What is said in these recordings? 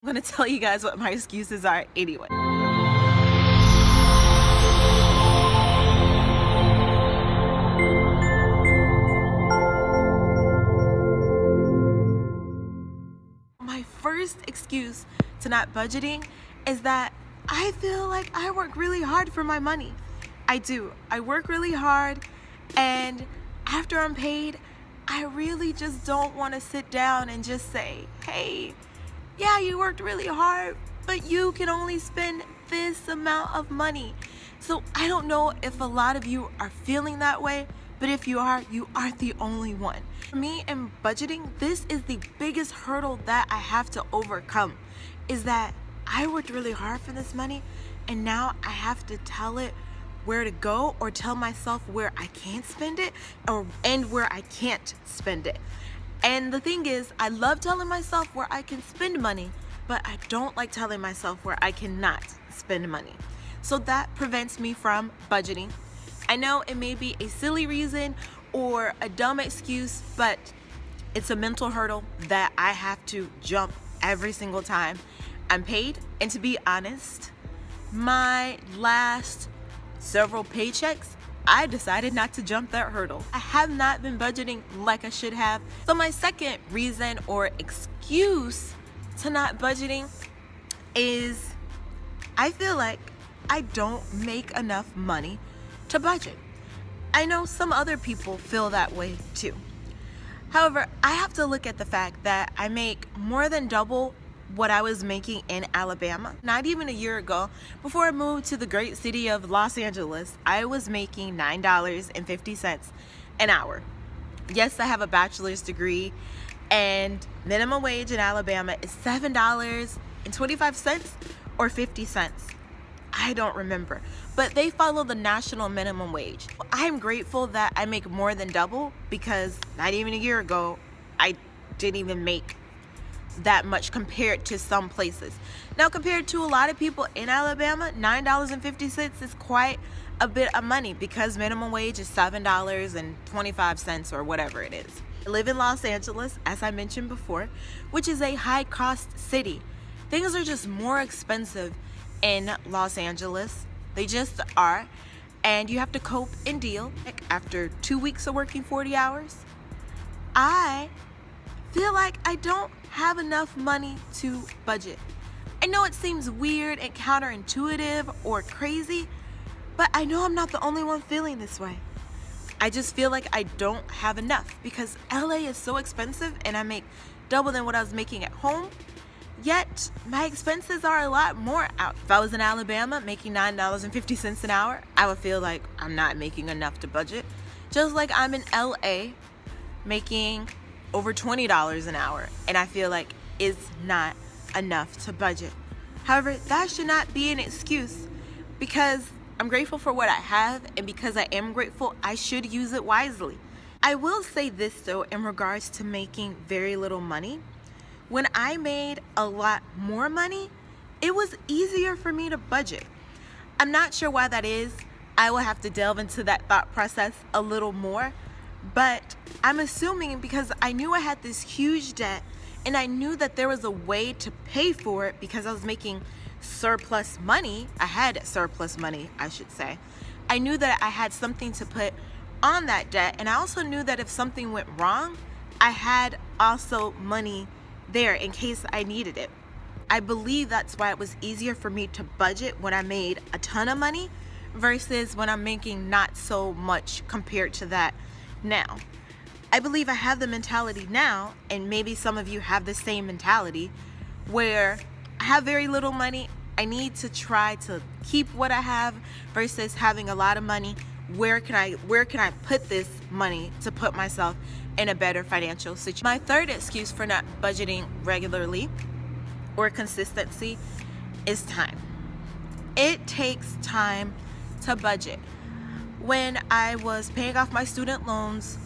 I'm gonna tell you guys what my excuses are anyway. My first excuse to not budgeting is that I feel like I work really hard for my money. I do. I work really hard, and after I'm paid, I really just don't want to sit down and just say, hey, yeah, you worked really hard, but you can only spend this amount of money. So I don't know if a lot of you are feeling that way, but if you aren't the only one. For me in budgeting, this is the biggest hurdle that I have to overcome, is that I worked really hard for this money, and now I have to tell it where to go, or tell myself where I can spend it, and where I can't spend it. And the thing is, I love telling myself where I can spend money, but I don't like telling myself where I cannot spend money. So that prevents me from budgeting. I know it may be a silly reason or a dumb excuse, but it's a mental hurdle that I have to jump every single time I'm paid. And to be honest, my last several paychecks, I decided not to jump that hurdle. I have not been budgeting like I should have. So my second reason or excuse to not budgeting is I feel like I don't make enough money to budget. I know some other people feel that way too. However, I have to look at the fact that I make more than double what I was making in Alabama. Not even a year ago, before I moved to the great city of Los Angeles, I was making $9.50 an hour. Yes, I have a bachelor's degree, and minimum wage in Alabama is $7.25 or 50 cents. I don't remember, but they follow the national minimum wage. I'm grateful that I make more than double, because not even a year ago, I didn't even make that much compared to some places. Now, compared to a lot of people in Alabama, $9.50 is quite a bit of money, because minimum wage is $7.25 or whatever it is. I live in Los Angeles, as I mentioned before, which is a high cost city. Things are just more expensive in Los Angeles. They just are. And you have to cope and deal. After 2 weeks of working 40 hours, I feel like I don't have enough money to budget. I know it seems weird and counterintuitive or crazy, but I know I'm not the only one feeling this way. I just feel like I don't have enough, because LA is so expensive and I make double than what I was making at home. Yet my expenses are a lot more out. If I was in Alabama making $9.50 an hour, I would feel like I'm not making enough to budget. Just like I'm in LA making over $20 an hour, and I feel like it's not enough to budget. However, that should not be an excuse, because I'm grateful for what I have, and because I am grateful, I should use it wisely. I will say this though, in regards to making very little money. When I made a lot more money, it was easier for me to budget. I'm not sure why that is. I will have to delve into that thought process a little more. But I'm assuming because I knew I had this huge debt, and I knew that there was a way to pay for it because I was making surplus money. I had surplus money, I should say. I knew that I had something to put on that debt, and I also knew that if something went wrong, I had also money there in case I needed it. I believe that's why it was easier for me to budget when I made a ton of money versus when I'm making not so much compared to that now. I believe I have the mentality now, and maybe some of you have the same mentality, where I have very little money. I need to try to keep what I have versus having a lot of money. Where can I put this money to put myself in a better financial situation? My third excuse for not budgeting regularly or consistency is time. It takes time to budget. When I was paying off my student loans,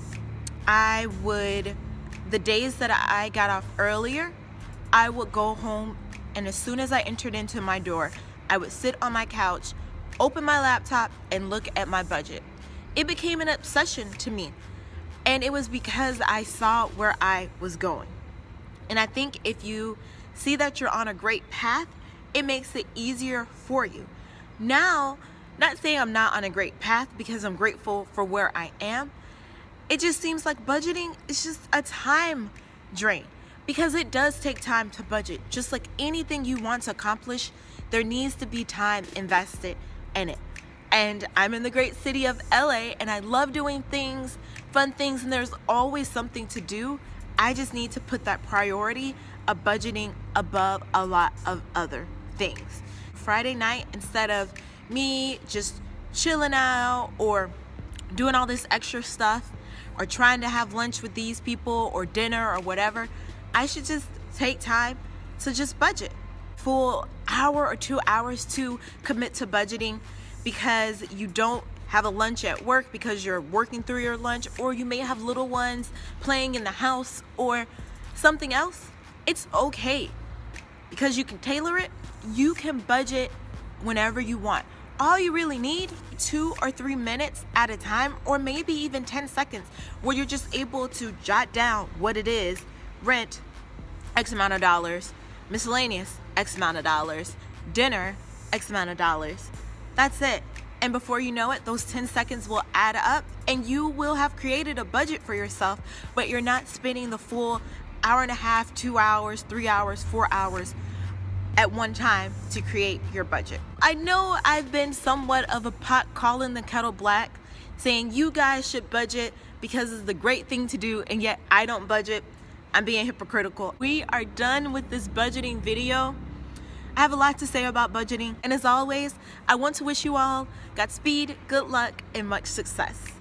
the days that I got off earlier, I would go home, and as soon as I entered into my door, I would sit on my couch, open my laptop, and look at my budget. It became an obsession to me, and it was because I saw where I was going. And I think if you see that you're on a great path, it makes it easier for you. Now, not saying I'm not on a great path because I'm grateful for where I am. It just seems like budgeting is just a time drain because it does take time to budget. Just like anything you want to accomplish, there needs to be time invested in it. And I'm in the great city of LA and I love doing things, fun things, and there's always something to do. I just need to put that priority of budgeting above a lot of other things. Friday night, instead of me just chilling out or doing all this extra stuff or trying to have lunch with these people or dinner or whatever, I should just take time to just budget. Full hour or 2 hours to commit to budgeting because you don't have a lunch at work because you're working through your lunch, or you may have little ones playing in the house or something else. It's okay because you can tailor it. You can budget whenever you want. All you really need 2 or 3 minutes at a time, or maybe even 10 seconds, where you're just able to jot down what it is: rent, X amount of dollars, miscellaneous, X amount of dollars, dinner, X amount of dollars. That's it. And before you know it, those 10 seconds will add up and you will have created a budget for yourself, but you're not spending the full hour and a half, 2 hours, 3 hours, 4 hours at one time to create your budget. I know I've been somewhat of a pot calling the kettle black, saying you guys should budget because it's the great thing to do, and yet I don't budget. I'm being hypocritical. We are done with this budgeting video. I have a lot to say about budgeting, and as always, I want to wish you all Godspeed, good luck, and much success.